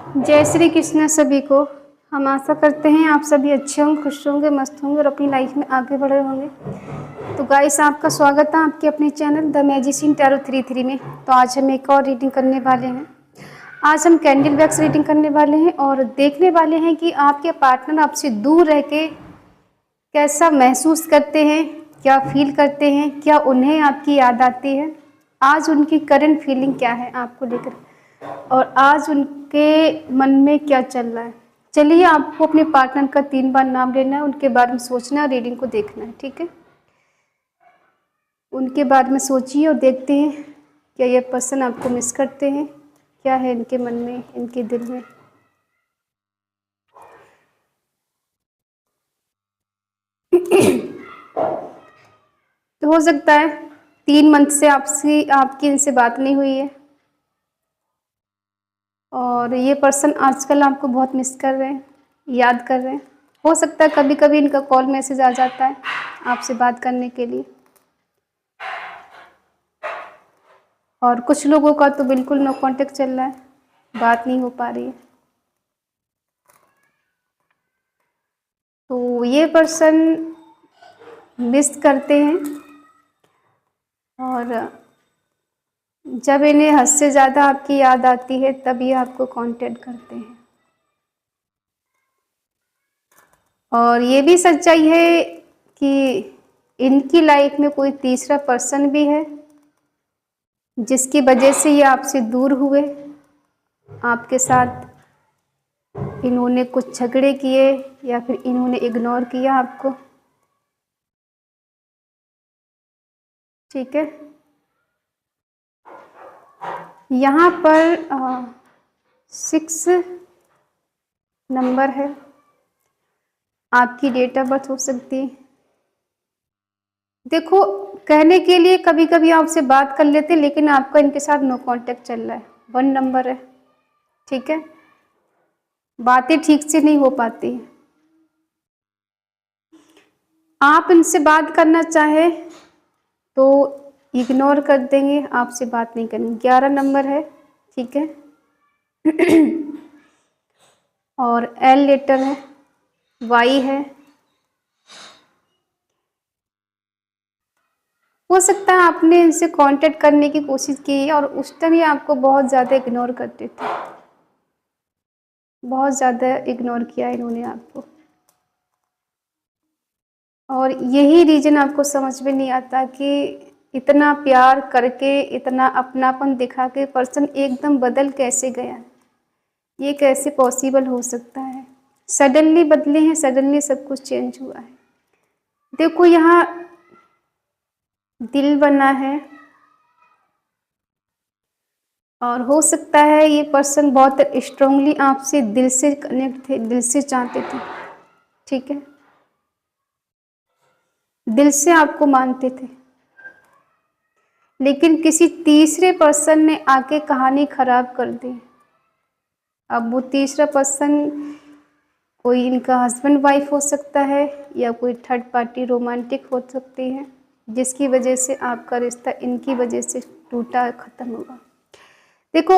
जय श्री कृष्ण सभी को। हम आशा करते हैं आप सभी अच्छे होंगे, खुश होंगे, मस्त होंगे और अपनी लाइफ में आगे बढ़ रहे होंगे। तो गाइस, आपका स्वागत है आपके अपने चैनल द मैजिशियन टैरो 33 में। तो आज हम एक और रीडिंग करने वाले हैं। आज हम कैंडल वैक्स रीडिंग करने वाले हैं और देखने वाले हैं कि आपके पार्टनर आपसे दूर रह के कैसा महसूस करते हैं, क्या फील करते हैं, क्या उन्हें आपकी याद आती है, आज उनकी करंट फीलिंग क्या है आपको लेकर, और आज उनके मन में क्या चल रहा है। चलिए, आपको अपने पार्टनर का 3 बार नाम लेना है, उनके बारे में सोचना है, रीडिंग को देखना है। ठीक है, उनके बारे में सोचिए और देखते हैं क्या ये पर्सन आपको मिस करते हैं, क्या है इनके मन में, इनके दिल में। तो हो सकता है 3 मंथ से आपकी इनसे बात नहीं हुई है और ये पर्सन आजकल आपको बहुत मिस कर रहे हैं, याद कर रहे हैं। हो सकता है कभी कभी इनका कॉल मैसेज आ जाता है आपसे बात करने के लिए, और कुछ लोगों का तो बिल्कुल नो कांटेक्ट चल रहा है, बात नहीं हो पा रही है। तो ये पर्सन मिस करते हैं और जब इन्हें हद से ज़्यादा आपकी याद आती है तब ये आपको कांटेक्ट करते हैं। और ये भी सच्चाई है कि इनकी लाइफ में कोई तीसरा पर्सन भी है जिसकी वजह से ये आपसे दूर हुए। आपके साथ इन्होंने कुछ झगड़े किए या फिर इन्होंने इग्नोर किया आपको। ठीक है, यहाँ पर 6 नंबर है, आपकी डेट ऑफ बर्थ हो सकती है। देखो, कहने के लिए कभी कभी आपसे बात कर लेते, लेकिन आपका इनके साथ नो कांटेक्ट चल रहा है। 1 नंबर है। ठीक है, बातें ठीक से नहीं हो पाती। आप इनसे बात करना चाहे तो इग्नोर कर देंगे, आपसे बात नहीं करेंगे। 11 नंबर है। ठीक है, और एल लेटर है, वाई है। हो सकता है आपने इनसे कांटेक्ट करने की कोशिश की और उस टाइम ये आपको बहुत ज़्यादा इग्नोर करते थे, बहुत ज़्यादा इग्नोर किया इन्होंने आपको। और यही रीज़न आपको समझ में नहीं आता कि इतना प्यार करके, इतना अपनापन दिखा के पर्सन एकदम बदल कैसे गया। ये कैसे पॉसिबल हो सकता है। सडनली बदले हैं, सडनली सब कुछ चेंज हुआ है। देखो, यहाँ दिल बना है और हो सकता है ये पर्सन बहुत स्ट्रांगली आपसे दिल से कनेक्ट थे, दिल से चाहते थे। ठीक है, दिल से आपको मानते थे, लेकिन किसी तीसरे पर्सन ने आके कहानी खराब कर दी। अब वो तीसरा पर्सन कोई इनका हस्बैंड वाइफ हो सकता है या कोई थर्ड पार्टी रोमांटिक हो सकती है, जिसकी वजह से आपका रिश्ता इनकी वजह से टूटा, ख़त्म हुआ। देखो,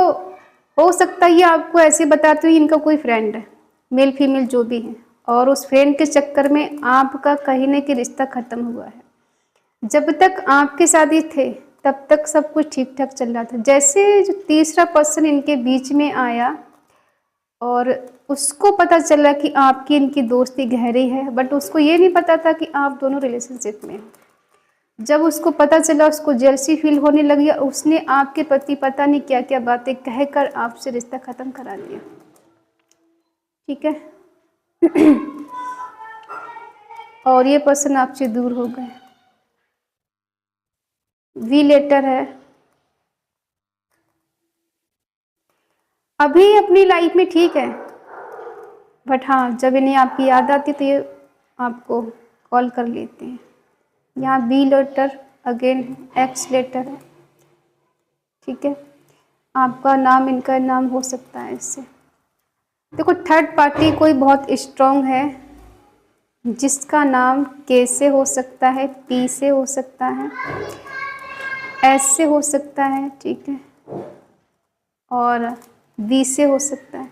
हो सकता है ये आपको ऐसे बताते हुए इनका कोई फ्रेंड है, मेल फीमेल जो भी है, और उस फ्रेंड के चक्कर में आपका कहीं ना कहीं रिश्ता ख़त्म हुआ है। जब तक आपके साथ ही थे तब तक सब कुछ ठीक ठाक चल रहा था। जैसे जो तीसरा पर्सन इनके बीच में आया और उसको पता चला कि आपकी इनकी दोस्ती गहरी है, बट उसको ये नहीं पता था कि आप दोनों रिलेशनशिप में हैं। जब उसको पता चला, उसको जेलसी फील होने लगी, उसने आपके प्रति पता नहीं क्या क्या बातें कहकर आपसे रिश्ता ख़त्म करा लिया। ठीक है, और ये पर्सन आपसे दूर हो गए। वी लेटर है। अभी अपनी लाइफ में ठीक है, बट हाँ, जब इन्हें आपकी याद आती तो ये आपको कॉल कर लेते हैं। यहाँ B letter, again X letter है। ठीक है, आपका नाम इनका नाम हो सकता है इससे। देखो, थर्ड पार्टी कोई बहुत स्ट्रॉन्ग है जिसका नाम के से हो सकता है, पी से हो सकता है, एस से हो सकता है। ठीक है, और बी से हो सकता है।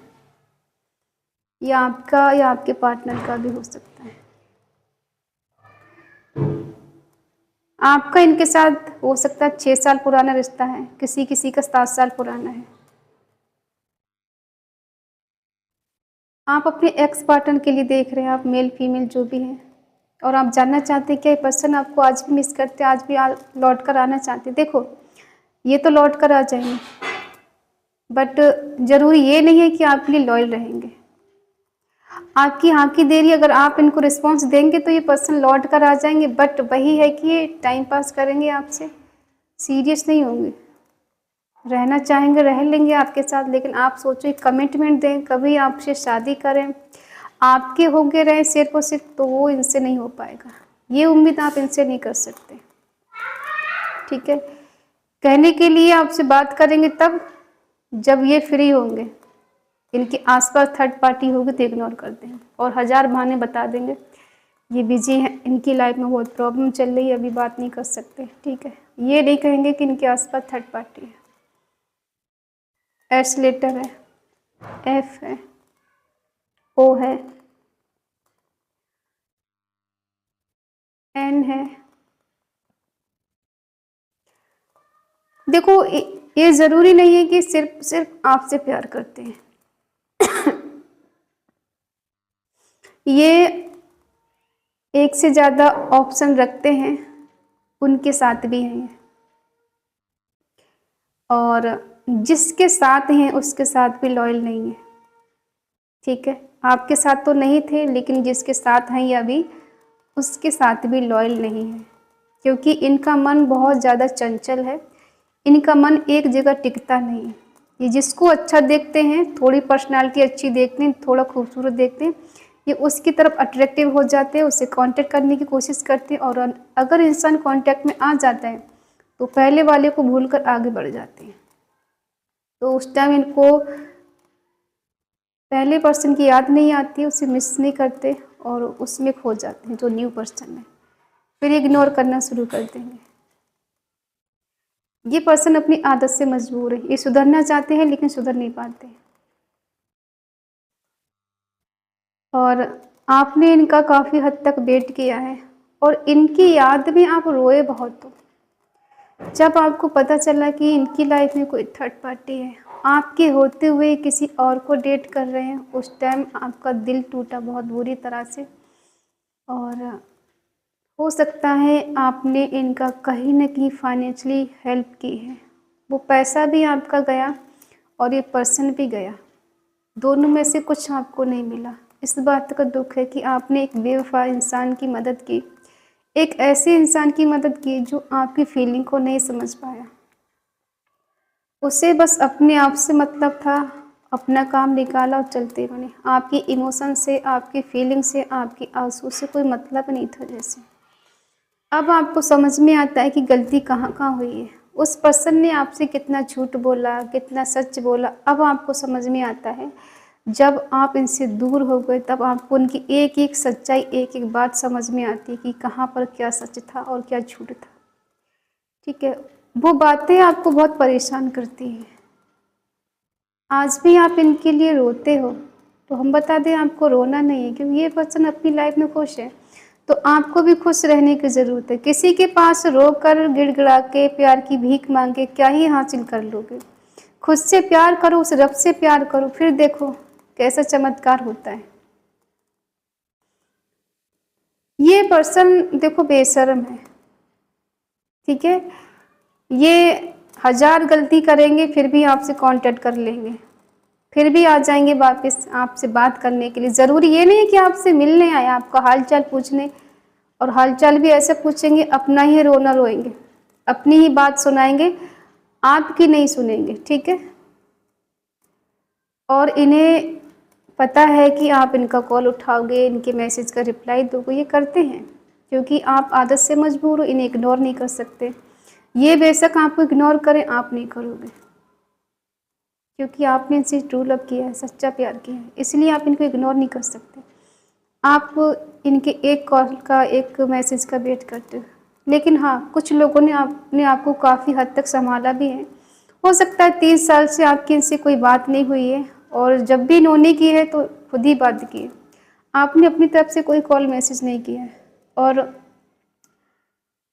या आपका या आपके पार्टनर का भी हो सकता है। आपका इनके साथ हो सकता है 6 साल पुराना रिश्ता है, किसी किसी का 7 साल पुराना है। आप अपने एक्स पार्टनर के लिए देख रहे हैं, आप मेल फीमेल जो भी हैं, और आप जानना चाहते हैं कि ये पर्सन आपको आज भी मिस करते हैं, आज भी लौट कर आना चाहते हैं। देखो, ये तो लौट कर आ जाएंगे, बट ज़रूरी ये नहीं है कि आपके लिए लॉयल रहेंगे। आपकी हाँ की देरी, अगर आप इनको रिस्पॉन्स देंगे तो ये पर्सन लौट कर आ जाएंगे, बट वही है कि ये टाइम पास करेंगे आपसे, सीरियस नहीं होंगे। रहना चाहेंगे रह लेंगे आपके साथ, लेकिन आप सोचो कमिटमेंट दें, कभी आपसे शादी करें, आपके होके रहे सिर्फ और सिर्फ, तो वो इनसे नहीं हो पाएगा। ये उम्मीद आप इनसे नहीं कर सकते। ठीक है, कहने के लिए आपसे बात करेंगे तब जब ये फ्री होंगे। इनके आसपास थर्ड पार्टी होगी तो इग्नोर कर देंगे और 1000 बहाने बता देंगे, ये बिजी हैं, इनकी लाइफ में बहुत प्रॉब्लम चल रही है, अभी बात नहीं कर सकते। ठीक है, ये नहीं कहेंगे कि इनके आसपास थर्ड पार्टी है। एस लेटर है, एफ है, ओ है, एन है। देखो, ये ज़रूरी नहीं है कि सिर्फ आपसे प्यार करते हैं। ये एक से ज़्यादा ऑप्शन रखते हैं, उनके साथ भी हैं, और जिसके साथ हैं उसके साथ भी लॉयल नहीं है। ठीक है, आपके साथ तो नहीं थे, लेकिन जिसके साथ हैं ये अभी, उसके साथ भी लॉयल नहीं है, क्योंकि इनका मन बहुत ज़्यादा चंचल है। इनका मन एक जगह टिकता नहीं है। ये जिसको अच्छा देखते हैं, थोड़ी पर्सनालिटी अच्छी देखते हैं, थोड़ा खूबसूरत देखते हैं, ये उसकी तरफ अट्रैक्टिव हो जाते हैं, उससे कांटेक्ट करने की कोशिश करते हैं, और अगर इंसान कांटेक्ट में आ जाता है तो पहले वाले को भूलकर आगे बढ़ जाते हैं। तो उस टाइम इनको पहले पर्सन की याद नहीं आती, उसे मिस नहीं करते और उसमें खो जाते हैं जो न्यू पर्सन है, फिर इग्नोर करना शुरू कर देंगे। ये पर्सन अपनी आदत से मजबूर है, ये सुधरना चाहते हैं लेकिन सुधर नहीं पाते, और आपने इनका काफ़ी हद तक वेट किया है, और इनकी याद में आप रोए बहुत हो। जब आपको पता चला कि इनकी लाइफ में कोई थर्ड पार्टी है, आपके होते हुए किसी और को डेट कर रहे हैं, उस टाइम आपका दिल टूटा बहुत बुरी तरह से, और हो सकता है आपने इनका कहीं न कहीं फाइनेंशियली हेल्प की है। वो पैसा भी आपका गया और ये पर्सन भी गया, दोनों में से कुछ आपको नहीं मिला। इस बात का दुख है कि आपने एक बेवफा इंसान की मदद की, एक ऐसे इंसान की मदद की जो आपकी फीलिंग को नहीं समझ पाया। उसे बस अपने आप से मतलब था, अपना काम निकाला और चलते बने। आपकी इमोशन से, आपकी फीलिंग से, आपकी आंसू से कोई मतलब नहीं था जैसे। अब आपको समझ में आता है कि गलती कहाँ कहाँ हुई है। उस पर्सन ने आपसे कितना झूठ बोला, कितना सच बोला, अब आपको समझ में आता है। जब आप इनसे दूर हो गए तब आपको उनकी एक एक सच्चाई, एक एक बात समझ में आती है कि कहाँ पर क्या सच था और क्या झूठ था। ठीक है, वो बातें आपको बहुत परेशान करती हैं। आज भी आप इनके लिए रोते हो, तो हम बता दें आपको रोना नहीं है, क्योंकि ये पर्सन अपनी लाइफ में खुश है, तो आपको भी खुश रहने की ज़रूरत है। किसी के पास रोकर, गिड़गिड़ा के, प्यार की भीख मांग के क्या ही हासिल कर लोगे। खुद से प्यार करो, उस रब से प्यार करो, फिर देखो कैसा चमत्कार होता है। ये पर्सन देखो बेशर्म है। ठीक है, ये 1000 गलती करेंगे फिर भी आपसे कांटेक्ट कर लेंगे, फिर भी आ जाएंगे वापस आपसे बात करने के लिए। ज़रूरी ये नहीं है कि आपसे मिलने आए, आपका हालचाल पूछने, और हालचाल भी ऐसे पूछेंगे अपना ही रोना रोएंगे, अपनी ही बात सुनाएंगे, आपकी नहीं सुनेंगे। ठीक है, और इन्हें पता है कि आप इनका कॉल उठाओगे, इनके मैसेज का रिप्लाई दोगे, ये करते हैं क्योंकि आप आदत से मजबूर हो, इन्हें इग्नोर नहीं कर सकते। ये बेशक आपको इग्नोर करें, आप नहीं करोगे, क्योंकि आपने इनसे ट्रू लव किया है, सच्चा प्यार किया है, इसलिए आप इनको इग्नोर नहीं कर सकते। आप इनके एक कॉल का, एक मैसेज का वेट करते हो। लेकिन हाँ, कुछ लोगों ने आपने आपको काफ़ी हद तक संभाला भी है। हो सकता है 30 साल से आपकी इनसे कोई बात नहीं हुई है, और जब भी इन्होंने की है तो खुद ही बात की है, आपने अपनी तरफ से कोई कॉल मैसेज नहीं किया है। और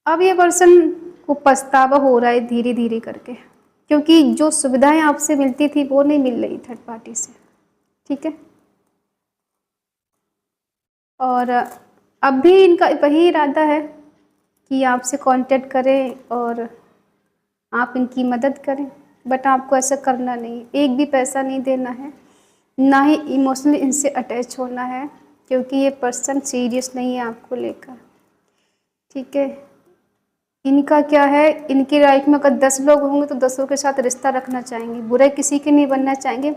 अब ये पर्सन को पछतावा हो रहा है धीरे धीरे करके, क्योंकि जो सुविधाएं आपसे मिलती थी वो नहीं मिल रही थर्ड पार्टी से, ठीक है। और अब भी इनका वही इरादा है कि आपसे कांटेक्ट करें और आप इनकी मदद करें, बट आपको ऐसा करना नहीं, एक भी पैसा नहीं देना है, ना ही इमोशनली इनसे अटैच होना है, क्योंकि ये पर्सन सीरियस नहीं है आपको लेकर, ठीक है। इनका क्या है, इनकी लाइफ में अगर 10 लोग होंगे तो 10 के साथ रिश्ता रखना चाहेंगे, बुराई किसी के नहीं बनना चाहेंगे,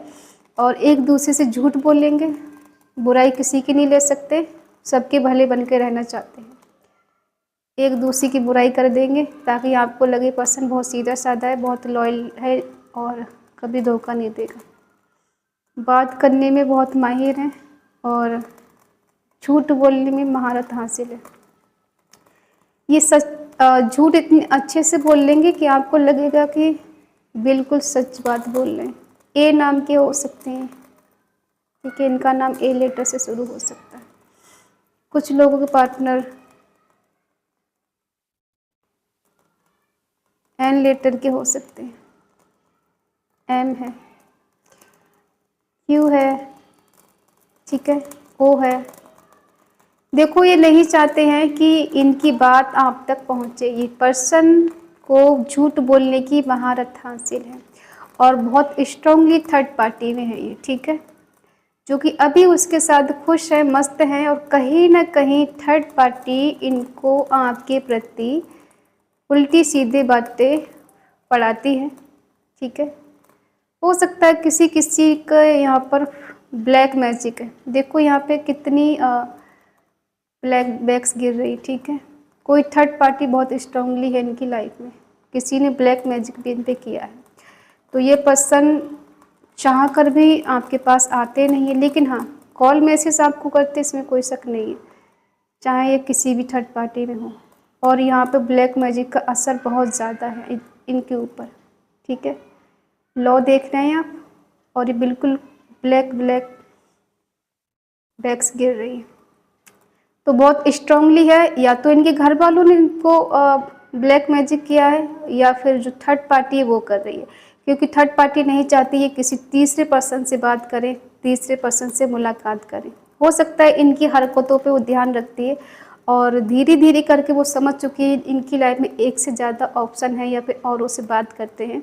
और एक दूसरे से झूठ बोलेंगे, बुराई किसी की नहीं ले सकते, सबके भले बन के रहना चाहते हैं, एक दूसरे की बुराई कर देंगे ताकि आपको लगे पर्सन बहुत सीधा साधा है, बहुत लॉयल है और कभी धोखा नहीं देगा। बात करने में बहुत माहिर हैं और झूठ बोलने में महारत हासिल है। ये सच झूठ इतने अच्छे से बोल लेंगे कि आपको लगेगा कि बिल्कुल सच बात बोल रहे हैं। ए नाम के हो सकते हैं, ठीक है, इनका नाम ए लेटर से शुरू हो सकता है। कुछ लोगों के पार्टनर एन लेटर के हो सकते हैं, एम है, क्यू है, ठीक है, ओ है। देखो ये नहीं चाहते हैं कि इनकी बात आप तक पहुंचे, ये पर्सन को झूठ बोलने की महारत हासिल है और बहुत स्ट्रांगली थर्ड पार्टी में है ये, ठीक है, जो कि अभी उसके साथ खुश है, मस्त हैं, और कहीं ना कहीं थर्ड पार्टी इनको आपके प्रति उल्टी सीधी बातें पढ़ाती है, ठीक है। हो सकता है किसी किसी का यहाँ पर ब्लैक मैजिक है, देखो यहाँ पे कितनी ब्लैक बैग्स गिर रही, ठीक है। कोई थर्ड पार्टी बहुत स्ट्रांगली है इनकी लाइफ में, किसी ने ब्लैक मैजिक भी इन पे किया है, तो ये पर्सन चाह कर भी आपके पास आते नहीं है, लेकिन हाँ कॉल मैसेज आपको करते इसमें कोई शक नहीं है, चाहे ये किसी भी थर्ड पार्टी में हो। और यहाँ पे ब्लैक मैजिक का असर बहुत ज़्यादा है इनके ऊपर, ठीक है। लॉ देख रहे हैं आप, और ये बिल्कुल ब्लैक बैग्स गिर रही है, तो बहुत स्ट्रांगली है, या तो इनके घर वालों ने इनको ब्लैक मैजिक किया है, या फिर जो थर्ड पार्टी है वो कर रही है, क्योंकि थर्ड पार्टी नहीं चाहती है किसी तीसरे पर्सन से बात करें, तीसरे पर्सन से मुलाकात करें। हो सकता है इनकी हरकतों पे वो ध्यान रखती है और धीरे धीरे करके वो समझ चुकी है इनकी लाइफ में एक से ज़्यादा ऑप्शन है या फिर औरों से बात करते हैं,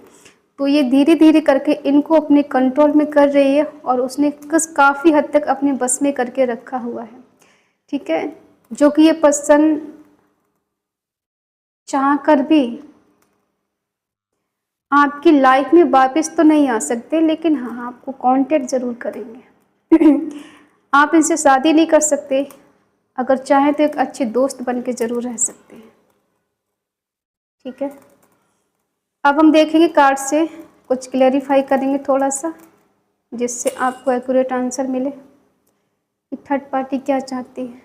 तो ये धीरे धीरे करके इनको अपने कंट्रोल में कर रही है और उसने काफ़ी हद तक अपने बस में करके रखा हुआ है, ठीक है। जो कि ये पर्सन चाह कर भी आपकी लाइफ में वापस तो नहीं आ सकते, लेकिन हाँ आपको कांटेक्ट ज़रूर करेंगे। आप इनसे शादी नहीं कर सकते, अगर चाहें तो एक अच्छे दोस्त बन के ज़रूर रह सकते हैं, ठीक है। अब हम देखेंगे कार्ड से कुछ क्लैरिफाई करेंगे थोड़ा सा, जिससे आपको एक्यूरेट आंसर मिले कि थर्ड पार्टी क्या चाहती है।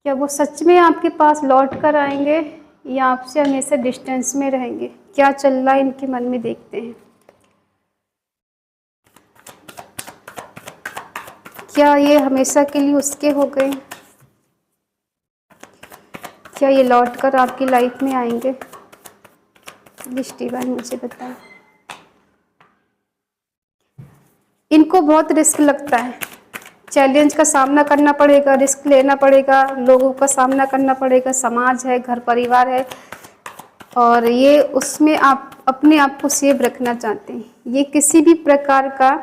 क्या वो सच में आपके पास लौट कर आएंगे या आपसे हमेशा डिस्टेंस में रहेंगे, क्या चल रहा है इनके मन में, देखते हैं। क्या ये हमेशा के लिए उसके हो गए, क्या ये लौट कर आपकी लाइफ में आएंगे, प्लीज डिवाइन मुझे बताएं। इनको बहुत रिस्क लगता है, चैलेंज का सामना करना पड़ेगा, रिस्क लेना पड़ेगा, लोगों का सामना करना पड़ेगा, समाज है, घर परिवार है, और ये उसमें आप अपने आप को सेव रखना चाहते हैं। ये किसी भी प्रकार का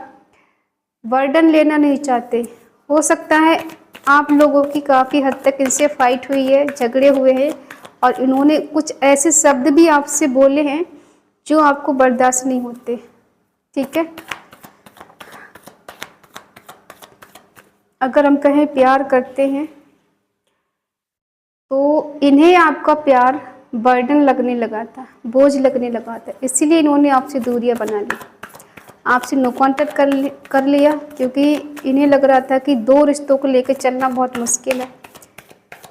बर्डन लेना नहीं चाहते। हो सकता है आप लोगों की काफ़ी हद तक इनसे फाइट हुई है, झगड़े हुए हैं, और इन्होंने कुछ ऐसे शब्द भी आपसे बोले हैं जो आपको बर्दाश्त नहीं होते, ठीक है। अगर हम कहें प्यार करते हैं तो इन्हें आपका प्यार बर्डन लगने लगा था, बोझ लगने लगा था, इसीलिए इन्होंने आपसे दूरियां बना ली, आपसे नो कॉन्टेक्ट कर लिया, क्योंकि इन्हें लग रहा था कि दो रिश्तों को लेकर चलना बहुत मुश्किल है,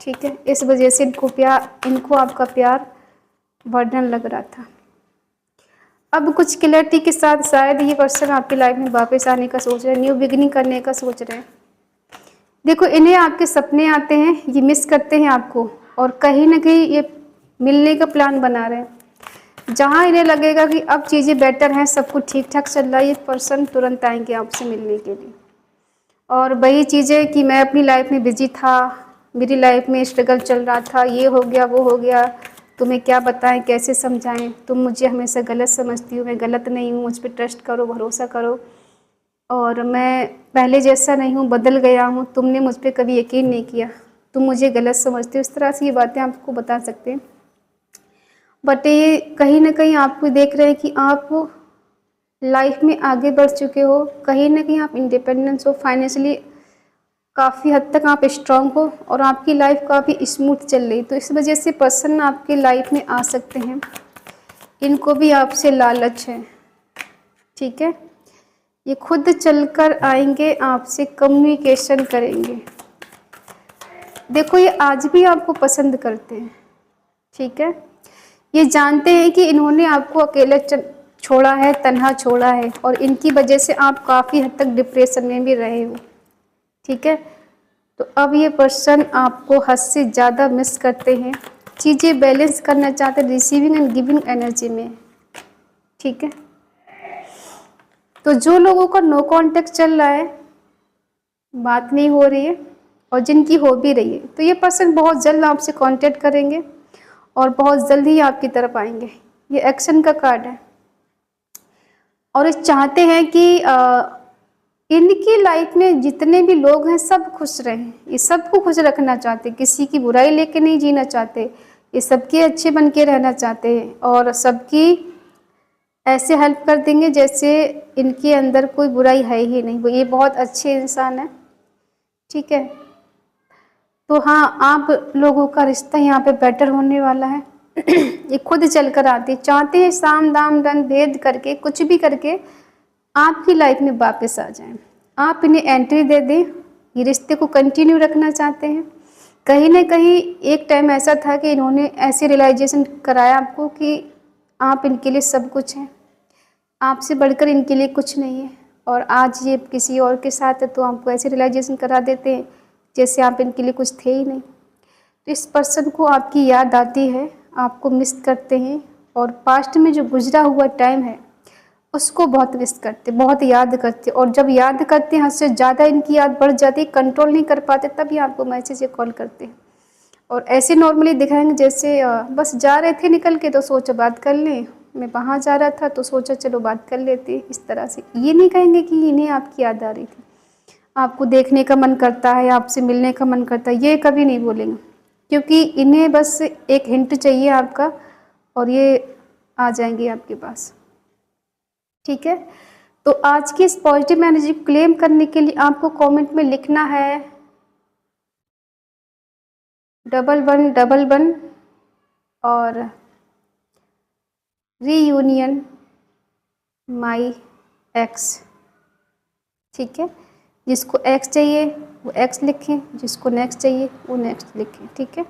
ठीक है। इस वजह से इनको आपका प्यार बर्डन लग रहा था। अब कुछ क्लैरिटी के साथ शायद ये पर्सन आपकी लाइफ में वापस आने का सोच रहे हैं, न्यू बिगिनिंग करने का सोच रहे हैं। देखो, इन्हें आपके सपने आते हैं, ये मिस करते हैं आपको, और कहीं ना कहीं ये मिलने का प्लान बना रहे हैं। जहाँ इन्हें लगेगा कि अब चीज़ें बेटर हैं, सब कुछ ठीक ठाक चल रहा है, ये पर्सन तुरंत आएंगे आपसे मिलने के लिए। और वही चीज़ें कि मैं अपनी लाइफ में बिजी था, मेरी लाइफ में स्ट्रगल चल रहा था, ये हो गया वो हो गया, तुम्हें क्या बताएं, कैसे समझाएं, तुम मुझे हमेशा गलत समझती हो, मैं गलत नहीं हूँ, मुझ पर ट्रस्ट करो, भरोसा करो, और मैं पहले जैसा नहीं हूँ, बदल गया हूँ, तुमने मुझ पर कभी यकीन नहीं किया, तुम मुझे गलत समझते हो। इस तरह से ये बातें आपको बता सकते हैं। बट ये कहीं ना कहीं आपको देख रहे हैं कि आप लाइफ में आगे बढ़ चुके हो, कहीं ना कहीं आप इंडिपेंडेंस हो, फाइनेंशियली काफ़ी हद तक आप स्ट्रांग हो, और आपकी लाइफ काफ़ी स्मूथ चल रही। तो इस वजह से पर्सन आपके लाइफ में आ सकते हैं। इनको भी आपसे लालच है, ठीक है। ये खुद चलकर आएंगे, आपसे कम्युनिकेशन करेंगे। देखो, ये आज भी आपको पसंद करते हैं, ठीक है। ये जानते हैं कि इन्होंने आपको अकेले छोड़ा है, तन्हा छोड़ा है, और इनकी वजह से आप काफ़ी हद तक डिप्रेशन में भी रहे हो, ठीक है। तो अब ये पर्सन आपको हद से ज़्यादा मिस करते हैं, चीज़ें बैलेंस करना चाहते हैं रिसीविंग एंड गिविंग एनर्जी में, ठीक है। तो जो लोगों का नो कांटेक्ट चल रहा है, बात नहीं हो रही है, और जिनकी हो भी रही है, तो ये पर्सन बहुत जल्द आपसे कांटेक्ट करेंगे और बहुत जल्द ही आपकी तरफ आएंगे। ये एक्शन का कार्ड है, और ये चाहते हैं कि इनकी लाइफ में जितने भी लोग हैं सब खुश रहें। ये सबको खुश रखना चाहते, किसी की बुराई लेके नहीं जीना चाहते, ये सबके अच्छे बन के रहना चाहते हैं, और सबकी ऐसे हेल्प कर देंगे जैसे इनके अंदर कोई बुराई है ही नहीं। ये बहुत अच्छे इंसान है, ठीक है। तो हाँ, आप लोगों का रिश्ता यहाँ पे बेटर होने वाला है। ये खुद चल कर आते, चाहते हैं साम दाम दंड भेद करके, कुछ भी करके आपकी लाइफ में वापस आ जाएं। आप इन्हें एंट्री दे दें, ये रिश्ते को कंटिन्यू रखना चाहते हैं। कहीं ना कहीं एक टाइम ऐसा था कि इन्होंने ऐसे रियलाइजेशन कराया आपको कि आप इनके लिए सब कुछ हैं, आपसे बढ़कर इनके लिए कुछ नहीं है, और आज ये किसी और के साथ है तो आपको ऐसे रियलाइजेशन करा देते हैं जैसे आप इनके लिए कुछ थे ही नहीं। तो इस पर्सन को आपकी याद आती है, आपको मिस करते हैं, और पास्ट में जो गुजरा हुआ टाइम है उसको बहुत मिस करते, बहुत याद करते, और जब याद करते हैं हद से ज़्यादा इनकी याद बढ़ जाती है, कंट्रोल नहीं कर पाते, तभी आपको मैसेज या कॉल करते हैं। और ऐसे नॉर्मली दिखाएंगे जैसे बस जा रहे थे निकल के तो सोचा बात कर लें, मैं वहाँ जा रहा था तो सोचा चलो बात कर लेते, इस तरह से। ये नहीं कहेंगे कि इन्हें आपकी याद आ रही थी, आपको देखने का मन करता है, आपसे मिलने का मन करता है, ये कभी नहीं बोलेंगे, क्योंकि इन्हें बस एक हिंट चाहिए आपका, और ये आ जाएंगे आपके पास, ठीक है। तो आज की इस पॉजिटिव एनर्जी को क्लेम करने के लिए आपको कमेंट में लिखना है 1111 और रीयूनियन माई एक्स, ठीक है। जिसको एक्स चाहिए वो एक्स लिखें, जिसको नेक्स्ट चाहिए वो नेक्स्ट लिखें, ठीक है।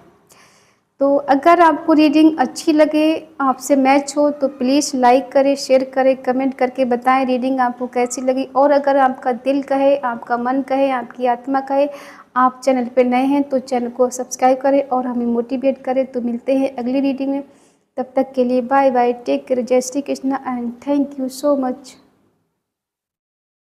तो अगर आपको रीडिंग अच्छी लगे, आपसे मैच हो, तो प्लीज़ लाइक करें, शेयर करें, कमेंट करके बताएं रीडिंग आपको कैसी लगी। और अगर आपका दिल कहे, आपका मन कहे, आपकी आत्मा कहे, आप चैनल पे नए हैं तो चैनल को सब्सक्राइब करें और हमें मोटिवेट करें। तो मिलते हैं अगली रीडिंग में, तब तक के लिए बाय बाय, टेक केयर, जय Shri Krishna and thank you so much.